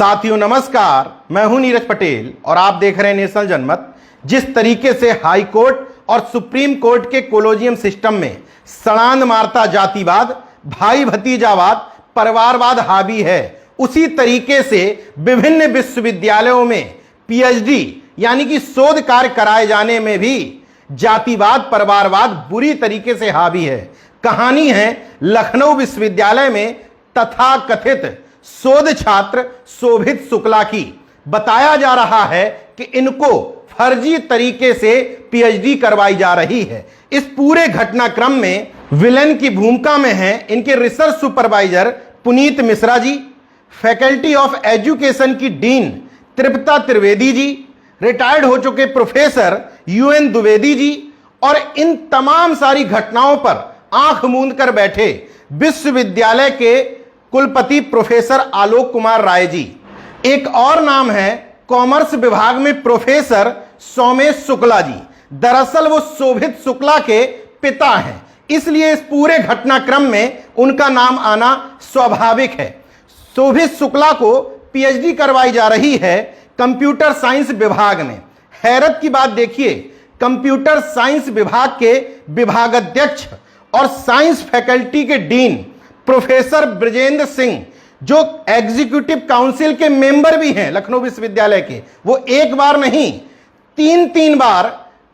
साथियों नमस्कार, मैं हूं नीरज पटेल और आप देख रहे हैं नेशनल जनमत। जिस तरीके से हाई कोर्ट और सुप्रीम कोर्ट के कोलोजियम सिस्टम में सड़ांध मारता जातिवाद, भाई भतीजावाद, परिवारवाद हावी है, उसी तरीके से विभिन्न विश्वविद्यालयों में पीएचडी यानी कि शोध कार्य कराए जाने में भी जातिवाद, परिवारवाद बुरी तरीके से हावी है। कहानी है लखनऊ विश्वविद्यालय में तथाकथित शोध छात्र शोभित शुक्ला की। बताया जा रहा है कि इनको फर्जी तरीके से पीएचडी करवाई जा रही है। इस पूरे घटनाक्रम में विलेन की भूमिका में हैं इनके research supervisor Puneet Mishra ji, faculty of education की डीन तृप्ता त्रिवेदी जी, रिटायर्ड हो चुके प्रोफेसर यूएन द्विवेदी जी और इन तमाम सारी घटनाओं पर आंख मूंद कर बैठे विश्वविद्यालय के कुलपति प्रोफेसर आलोक कुमार राय जी। एक और नाम है कॉमर्स विभाग में प्रोफेसर सोमेश शुक्ला जी। दरअसल वो शोभित शुक्ला के पिता हैं, इसलिए इस पूरे घटनाक्रम में उनका नाम आना स्वाभाविक है। शोभित शुक्ला को पीएचडी करवाई जा रही है कंप्यूटर साइंस विभाग में। हैरत की बात देखिए, कंप्यूटर साइंस विभाग के विभागाध्यक्ष और साइंस फैकल्टी के डीन प्रोफेसर ब्रजेंद्र सिंह, जो एग्जीक्यूटिव काउंसिल के मेंबर भी हैं लखनऊ विश्वविद्यालय के, वो एक बार नहीं तीन बार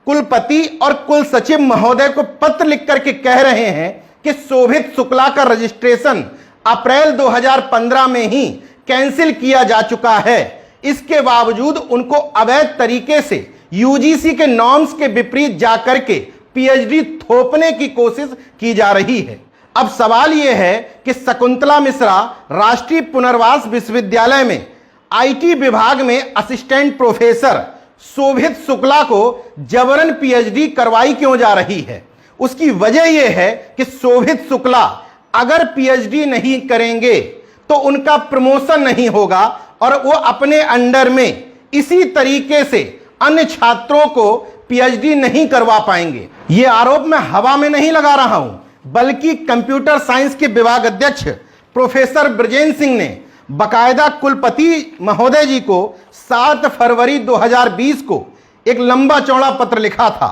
कुलपति और कुल सचिव महोदय को पत्र लिख करके कह रहे हैं कि शोभित शुक्ला का रजिस्ट्रेशन अप्रैल 2015 में ही कैंसिल किया जा चुका है। इसके बावजूद उनको अवैध तरीके से यूजीसी के नॉर्म्स के विपरीत जाकर के पीएचडी थोपने की कोशिश की जा रही है। अब सवाल यह है कि शकुंतला मिश्रा राष्ट्रीय पुनर्वास विश्वविद्यालय में आईटी विभाग में असिस्टेंट प्रोफेसर शोभित शुक्ला को जबरन पीएचडी करवाई क्यों जा रही है? उसकी वजह यह है कि शोभित शुक्ला अगर पीएचडी नहीं करेंगे तो उनका प्रमोशन नहीं होगा और वो अपने अंडर में इसी तरीके से अन्य छात्रों को पीएचडी नहीं करवा पाएंगे। ये आरोप मैं हवा में नहीं लगा रहा हूं, बल्कि कंप्यूटर साइंस के विभाग अध्यक्ष प्रोफेसर ब्रजेंद्र सिंह ने बकायदा कुलपति महोदय जी को 7 फरवरी 2020 को एक लंबा चौड़ा पत्र लिखा था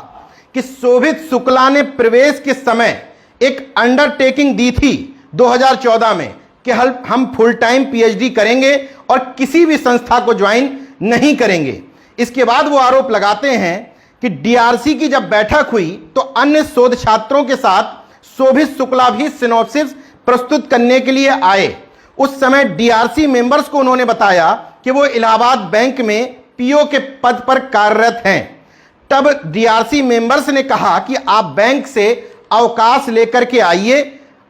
कि शोभित शुक्ला ने प्रवेश के समय एक अंडरटेकिंग दी थी 2014 में कि हम फुल टाइम पीएचडी करेंगे और किसी भी संस्था को ज्वाइन नहीं करेंगे। इसके बाद वो आरोप लगाते हैं कि डीआरसी की जब बैठक हुई तो अन्य शोध छात्रों के साथ शोभित शुक्ला भी सिनॉप्सिस प्रस्तुत करने के लिए आए। उस समय डीआरसी मेंबर्स को उन्होंने बताया कि वो इलाहाबाद बैंक में पीओ के पद पर कार्यरत हैं। तब डीआरसी मेंबर्स ने कहा कि आप बैंक से अवकाश लेकर के आइए,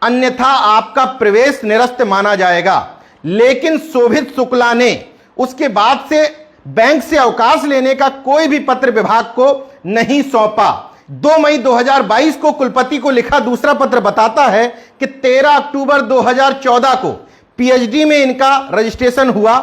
अन्यथा आपका प्रवेश निरस्त माना जाएगा। लेकिन शोभित शुक्ला ने उसके बाद से बैंक से अवकाश लेने का कोई भी पत्र विभाग को नहीं सौंपा। 2 मई 2022 को कुलपति को लिखा दूसरा पत्र बताता है कि 13 अक्टूबर 2014 को पीएचडी में इनका रजिस्ट्रेशन हुआ।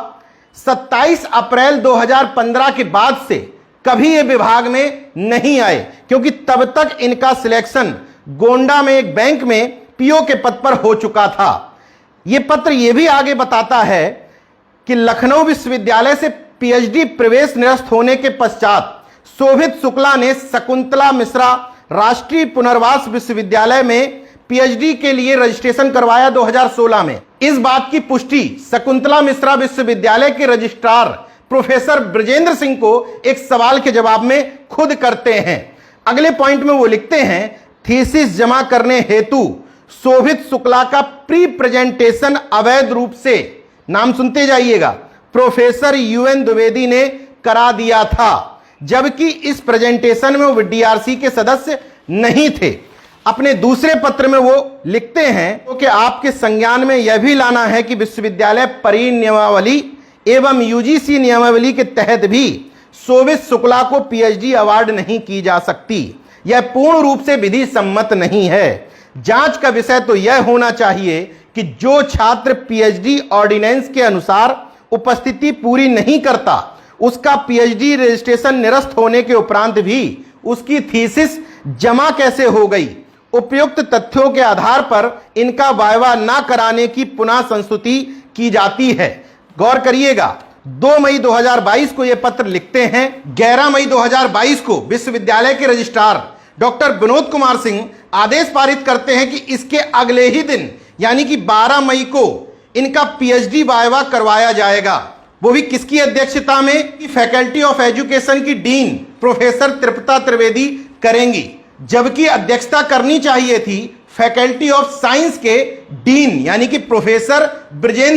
27 अप्रैल 2015 के बाद से कभी ये विभाग में नहीं आए, क्योंकि तब तक इनका सिलेक्शन गोंडा में एक बैंक में पीओ के पद पर हो चुका था। यह पत्र यह भी आगे बताता है कि लखनऊ विश्वविद्यालय से पीएचडी प्रवेश निरस्त होने के पश्चात शोभित शुक्ला ने शकुंतला मिश्रा राष्ट्रीय पुनर्वास विश्वविद्यालय में पीएचडी के लिए रजिस्ट्रेशन करवाया 2016 में। इस बात की पुष्टि शकुंतला मिश्रा विश्वविद्यालय के रजिस्ट्रार प्रोफेसर ब्रजेंद्र सिंह को एक सवाल के जवाब में खुद करते हैं। अगले पॉइंट में वो लिखते हैं, थीसिस जमा करने हेतु शोभित शुक्ला का प्री प्रेजेंटेशन अवैध रूप से, नाम सुनते जाइएगा, प्रोफेसर यूएन द्विवेदी ने करा दिया था, जबकि इस प्रेजेंटेशन में वो डीआरसी के सदस्य नहीं थे। अपने दूसरे पत्र में वो लिखते हैं कि आपके संज्ञान में यह भी लाना है कि विश्वविद्यालय परिनियमावली एवं यूजीसी नियमावली के तहत भी शोभित शुक्ला को पीएचडी अवार्ड नहीं की जा सकती। यह पूर्ण रूप से विधि सम्मत नहीं है। जांच का विषय तो यह होना चाहिए कि जो छात्र पीएचडी ऑर्डिनेंस के अनुसार उपस्थिति पूरी नहीं करता, उसका पीएचडी रजिस्ट्रेशन निरस्त होने के उपरांत भी उसकी थीसिस जमा कैसे हो गई। उपयुक्त तथ्यों के आधार पर इनका वायवा न कराने की पुनः संस्तुति की जाती है। गौर करिएगा, 2 मई 2022 को यह पत्र लिखते हैं। 11 मई 2022 को विश्वविद्यालय के रजिस्ट्रार डॉक्टर विनोद कुमार सिंह आदेश पारित करते हैं कि इसके अगले ही दिन यानी कि 12 मई को इनका पीएचडी वाइवा करवाया जाएगा। वो भी किसकी अध्यक्षता में? फैकल्टी ऑफ एजुकेशन की डीन प्रोफेसर तृप्ता त्रिवेदी करेंगी, जबकि अध्यक्षता करनी चाहिए थी फैकल्टी ऑफ साइंस के डीन यानी कि प्रोफेसर ब्रजेंद्र